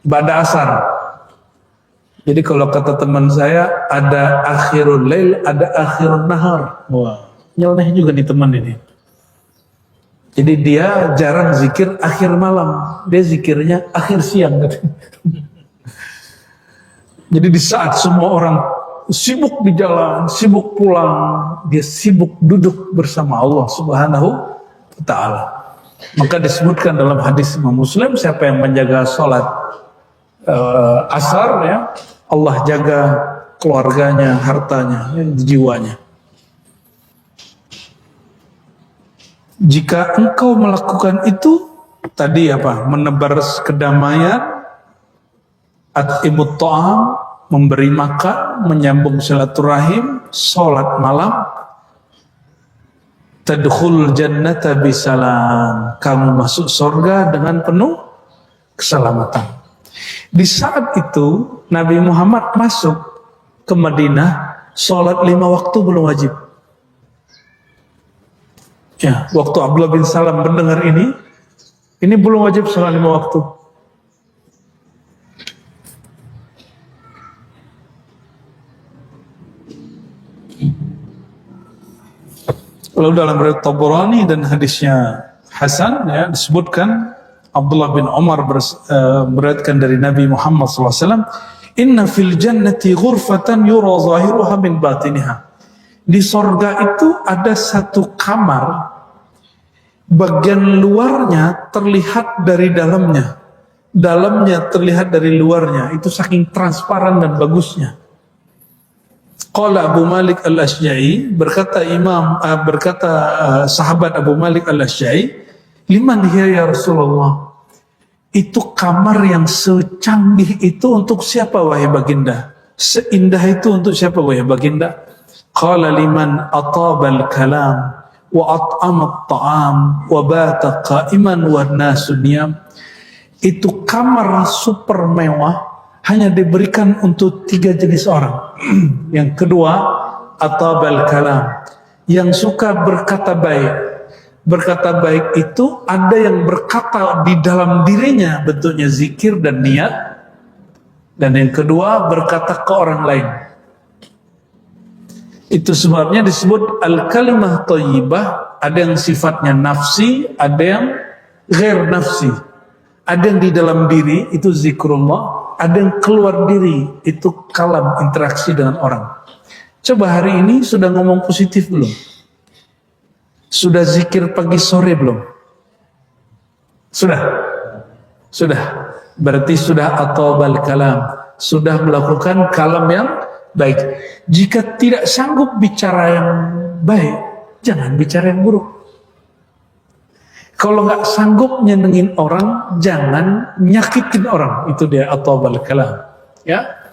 Ba'da asar. Jadi kalau kata teman saya, ada akhirul lail, ada akhirul nahar. Wah, nyeleneh juga nih teman ini. Jadi dia jarang zikir akhir malam, dia zikirnya akhir siang. Jadi di saat semua orang sibuk di jalan, sibuk pulang, dia sibuk duduk bersama Allah Subhanahu wa taala. Maka disebutkan dalam hadis Imam Muslim, siapa yang menjaga sholat asar, ya, Allah jaga keluarganya, hartanya, ya, jiwanya. Jika engkau melakukan itu, tadi apa? Menebar kedamaian, at'imut ta'am, memberi makan, menyambung silaturahim, sholat malam, tadkhul jannata bisalam, kamu masuk surga dengan penuh keselamatan. Di saat itu Nabi Muhammad masuk ke Madinah, sholat 5 waktu belum wajib. Ya, waktu Abdullah bin Salam mendengar ini belum wajib sholat 5 waktu. Lalu dalam riwayat Tabrani dan hadisnya Hasan, ya, disebutkan Abdullah bin Umar meriwayatkan dari Nabi Muhammad SAW, inna fil jannati ghurfatan yura zahiruha min batiniha. Di sorga itu ada satu kamar, bagian luarnya terlihat dari dalamnya, dalamnya terlihat dari luarnya. Itu saking transparan dan bagusnya. Qala Abu Malik al-Ashja'i, berkata sahabat Abu Malik al-Ashja'i, liman hiya ya Rasulullah? Itu kamar yang secanggih itu untuk siapa wahai baginda? Seindah itu untuk siapa wahai baginda? Qala liman atabal kalam wa at'amat ta'am wa bata qa'iman wa nasu niyam. Itu kamar super mewah, hanya diberikan untuk 3 jenis orang. Yang kedua, atabal kalam, yang suka berkata baik. Berkata baik itu ada yang berkata di dalam dirinya, bentuknya zikir dan niat. Dan yang kedua, berkata ke orang lain. Itu sebabnya disebut al-kalimah thayyibah. Ada yang sifatnya nafsi, ada yang ghair nafsi. Ada yang di dalam diri, itu zikrullah. Ada yang keluar diri, itu kalam, interaksi dengan orang. Coba hari ini sudah ngomong positif belum? Sudah zikir pagi sore belum? Sudah? Sudah. Berarti sudah atobal kalam. Sudah melakukan kalam yang baik. Jika tidak sanggup bicara yang baik, jangan bicara yang buruk. Kalau nggak sanggup nyenengin orang, jangan nyakitin orang. Itu dia atobal kalam. Ya.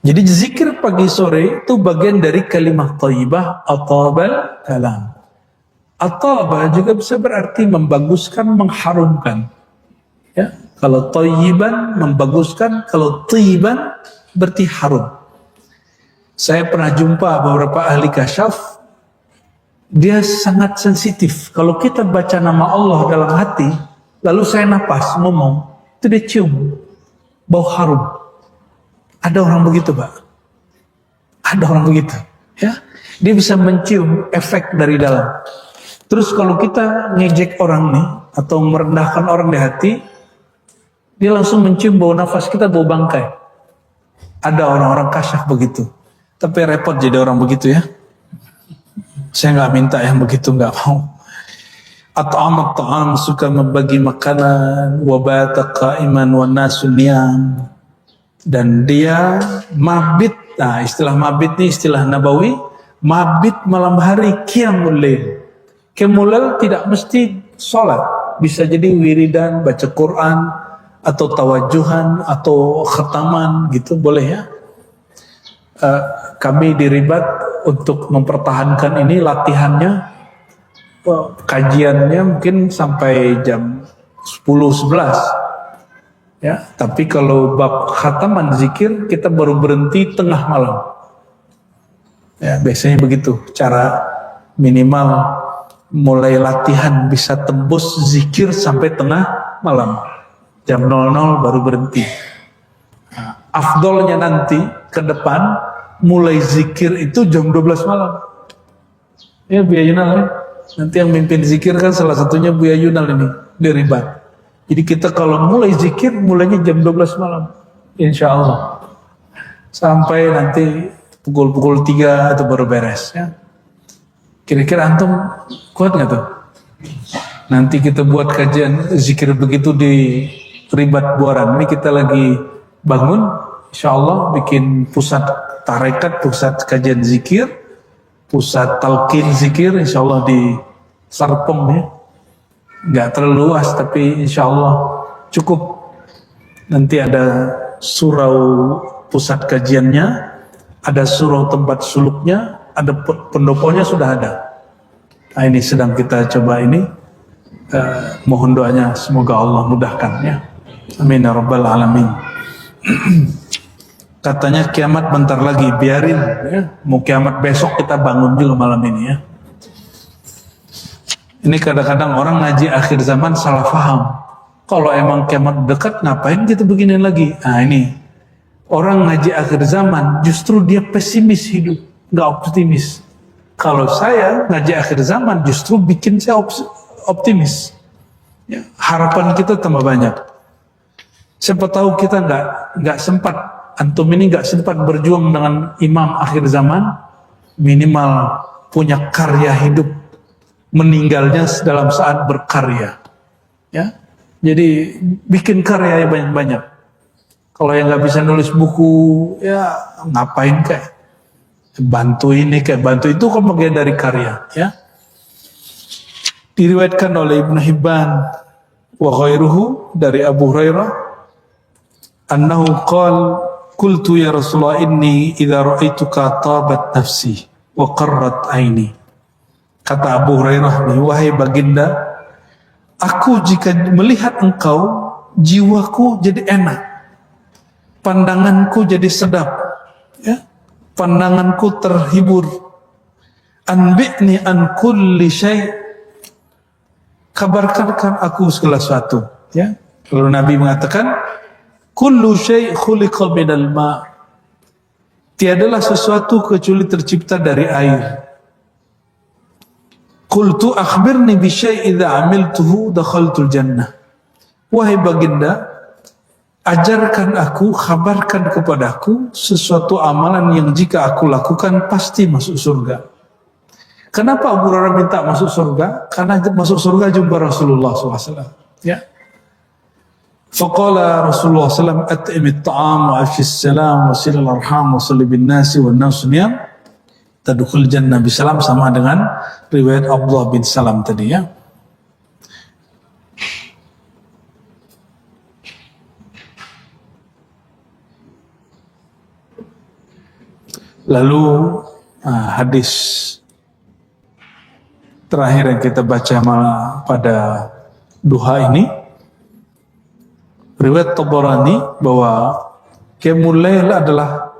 Jadi zikir pagi sore itu bagian dari kalimat thayyibah atobal kalam. Atobah juga bisa berarti membaguskan, mengharumkan. Ya. Kalau thayyiban membaguskan, kalau thayyiban berarti harum. Saya pernah jumpa beberapa ahli kasyaf, dia sangat sensitif. Kalau kita baca nama Allah dalam hati, lalu saya napas ngomong, itu dia cium bau harum. Ada orang begitu, Pak. Ada orang begitu, ya. Dia bisa mencium efek dari dalam. Terus kalau kita ngejek orang nih atau merendahkan orang di hati, dia langsung mencium bau nafas kita, bau bangkai. Ada orang-orang kasyaf begitu. Tapi repot jadi orang begitu ya. Saya nggak minta yang begitu, nggak mau. At'amat ta'am, suka membagi makanan, wabata qa'iman wa nasu niyam. Dan dia mabit, nah istilah mabit ini istilah nabawi, mabit malam hari, qiyamul lail. Qiyamul lail tidak mesti sholat, bisa jadi wiridan, baca Quran, atau tawajuhan, atau khataman gitu, boleh ya. Kami di Ribat untuk mempertahankan ini latihannya, kajiannya mungkin sampai jam 10-11 ya, tapi kalau bab khataman zikir kita baru berhenti tengah malam ya, biasanya begitu cara minimal mulai latihan bisa tembus zikir sampai tengah malam, jam 00 baru berhenti. Nah, afdolnya nanti ke depan mulai zikir itu jam 12 malam ya, Buya Yunal ya. Nanti yang mimpin zikir kan salah satunya Buya Yunal ini di Ribat. Jadi kita kalau mulai zikir mulainya jam 12 malam, insya Allah sampai nanti pukul 3 atau baru beres ya. Kira-kira antum kuat nggak tuh? Nanti kita buat kajian zikir begitu di Ribat Buaran. Ini kita lagi bangun, insya Allah bikin pusat tarekat, pusat kajian zikir, pusat talqin zikir, insya Allah di Sarpong ya. Nggak terlalu luas tapi insya Allah cukup. Nanti ada surau pusat kajiannya, ada surau tempat suluknya, ada pendoponya sudah ada. Nah ini sedang kita coba ini, mohon doanya semoga Allah mudahkan ya. Amin ya rabbal alamin. Katanya kiamat bentar lagi, biarin ya. Mau kiamat besok kita bangun juga malam ini ya. Ini kadang-kadang orang ngaji akhir zaman salah paham. Kalau emang kiamat dekat ngapain kita beginian lagi? Nah ini orang ngaji akhir zaman justru dia pesimis hidup, nggak optimis. Kalau saya ngaji akhir zaman justru bikin saya optimis. Ya, harapan kita tambah banyak. Siapa tahu kita nggak sempat, antum ini nggak sempat berjuang dengan imam akhir zaman, minimal punya karya hidup, meninggalnya dalam saat berkarya. Ya, jadi bikin karya yang banyak-banyak. Kalau yang nggak bisa nulis buku, ya ngapain kayak bantu ini kayak bantu itu, kan bagian dari karya. Ya, diriwayatkan oleh Ibnu Hibban wa ghairuhu dari Abu Hurairah, annahu qala qultu ya Rasulullah inni idza ra'aituka tabat nafsi wa qarrat aini. Kata Abu Hurairah, wahai baginda, aku jika melihat engkau jiwaku jadi enak, pandanganku jadi sedap ya, pandanganku terhibur. Anbi'ni an kulli syai', kabarkan aku segala sesuatu ya. Lalu Nabi mengatakan kullu syai' khuliqa minal ma', tiadalah sesuatu kecuali tercipta dari air. Qultu akhbirni bi syai' idza 'amiltuhu dakhaltul jannah. Wahai baginda, ajarkan aku, kabarkan kepadaku sesuatu amalan yang jika aku lakukan pasti masuk surga. Kenapa Abu Hurairah minta masuk surga? Karena masuk surga jumpa Rasulullah SAW. Ya. Faqala Rasulullah SAW, at'imit ta'am wa afshis salam wa silal arham wa salli bin nasi wa nasu niyam tadkhul jannah bisalam, sama dengan riwayat Abdullah bin Salam tadi ya. Lalu hadis terakhir yang kita baca pada duha ini, riwayat Tabarani, bahwa qiyamul lail adalah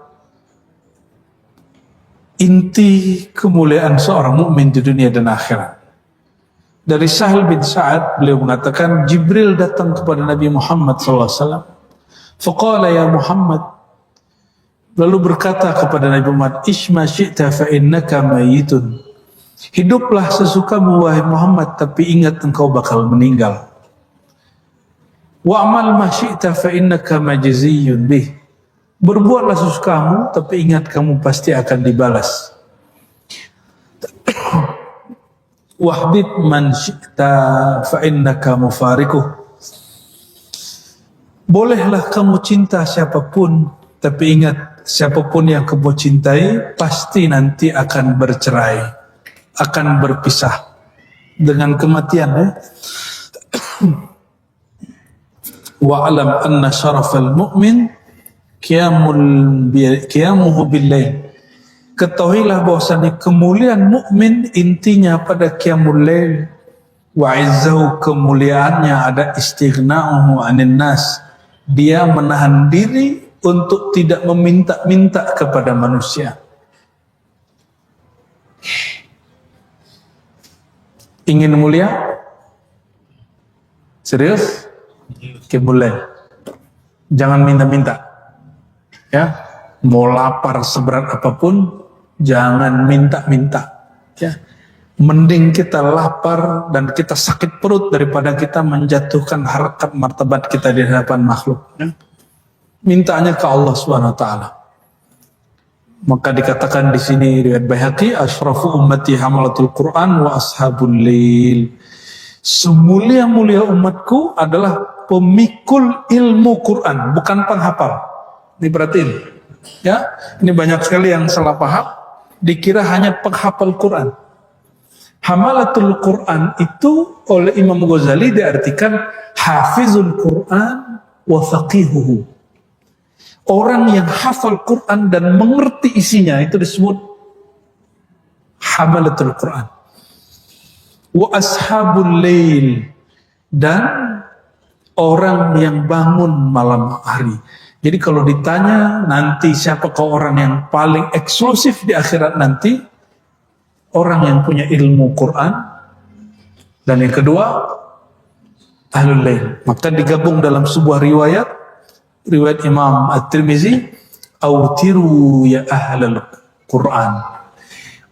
inti kemuliaan seorang mukmin di dunia dan akhirat. Dari Sahal bin Sa'ad, beliau mengatakan Jibril datang kepada Nabi Muhammad SAW. Faqala ya Muhammad, lalu berkata kepada Nabi Muhammad, "Ishma syi'ta fa innaka mayitun." Hiduplah sesukamu wahai Muhammad, tapi ingat engkau bakal meninggal. "Wa'mal ma syi'ta fa innaka majziyun bih." Berbuatlah sesukamu, tapi ingat kamu pasti akan dibalas. "Wahbib man syi'ta fa innaka mufariquh." Bolehlah kamu cinta siapapun, tapi ingat siapapun yang kamu cintai pasti nanti akan bercerai, akan berpisah dengan kematian. Wa'alam anna syarafal mu'min qiyamuhu bil-lail. Ketahuilah bahwasanya kemuliaan mukmin intinya pada qiyamul lail. Wa izzahu, kemuliaannya ada istighna'uhu 'anil nas. Dia menahan diri untuk tidak meminta-minta kepada manusia. Ingin mulia? Serius? Qiyamul lail. Jangan minta-minta. Ya, mau lapar seberat apapun, jangan minta-minta. Ya, mending kita lapar dan kita sakit perut daripada kita menjatuhkan harkat martabat kita di hadapan makhluk. Ya. Mintanya ke Allah Subhanahu wa taala. Maka dikatakan di sini riwayat Baihaqi, "Asyrafu ummati hamalatul Quran wa ashabul lail." Semulia-mulia umatku adalah pemikul ilmu Quran, bukan penghafal. Diperhatiin, ya, ini banyak sekali yang salah paham, dikira hanya penghafal Quran. Hamalatul Quran itu oleh Imam Ghazali diartikan hafizul Quran wa faqihuhu. Orang yang hafal Quran dan mengerti isinya itu disebut hamalatul Quran. Wa ashabul lail, dan orang yang bangun malam hari. Jadi kalau ditanya nanti siapakah orang yang paling eksklusif di akhirat nanti, orang yang punya ilmu Quran, dan yang kedua ahlul lail. Maka digabung dalam sebuah riwayat Imam At-Tirmizi, "Autiru ya ahlul Quran."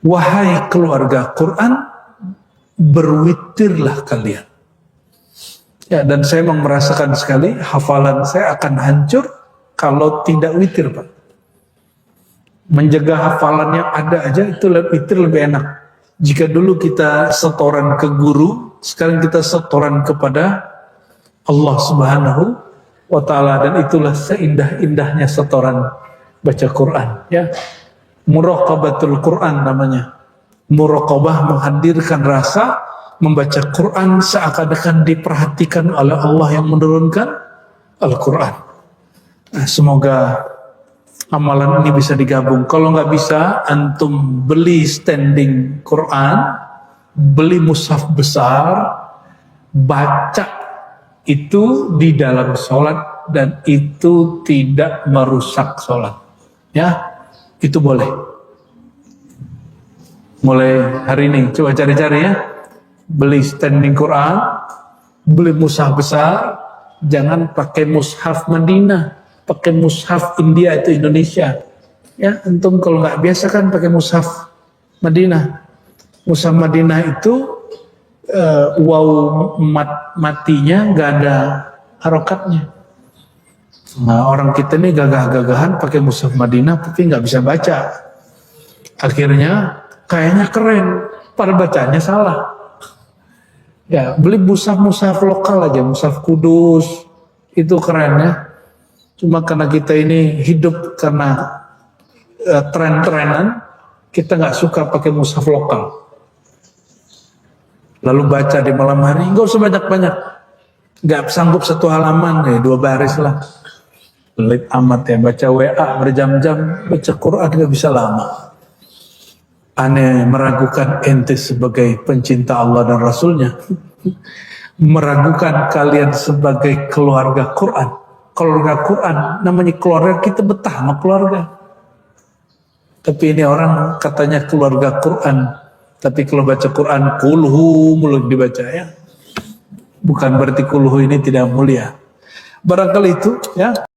Wahai keluarga Quran, berwitirlah kalian. Ya, dan saya memang merasakan sekali hafalan saya akan hancur kalau tidak witir, Pak. Menjaga hafalan yang ada aja itu witir lebih enak. Jika dulu kita setoran ke guru, sekarang kita setoran kepada Allah Subhanahu wa taala, dan itulah seindah-indahnya setoran baca Quran, ya. Muraqabatul Quran namanya. Muraqabah menghadirkan rasa membaca Quran seakan-akan diperhatikan oleh Allah yang menurunkan Al-Quran. Nah, semoga amalan ini bisa digabung. Kalau nggak bisa, antum beli standing Quran, beli mushaf besar, baca itu di dalam sholat, dan itu tidak merusak sholat. Ya, itu boleh. Mulai hari ini, coba cari-cari ya. Beli standing Quran, beli mushaf besar, jangan pakai mushaf Madinah. Pakai mushaf India itu Indonesia. Ya, antum kalau nggak biasa kan pakai mushaf Madinah. Mushaf Madinah itu matinya nggak ada harokatnya. Nah, orang kita ini gagah-gagahan pakai mushaf Madinah tapi nggak bisa baca. Akhirnya kayaknya keren, pada bacanya salah. Ya, beli mushaf lokal aja, mushaf Kudus itu keren ya. Cuma karena kita ini hidup karena tren-trenan, kita nggak suka pakai mushaf lokal. Lalu baca di malam hari, nggak usah banyak-banyak. Nggak sanggup satu halaman, 2 baris lah. Pelit amat ya, baca WA berjam-jam, baca Quran nggak bisa lama. Aneh meragukan ente sebagai pencinta Allah dan Rasulnya. Meragukan kalian sebagai keluarga Quran. Keluarga Quran, namanya keluarga, kita betah sama keluarga. Tapi ini orang katanya keluarga Quran, tapi kalau baca Quran kulhu mulu dibaca ya. Bukan berarti kulhu ini tidak mulia. Barangkali itu ya.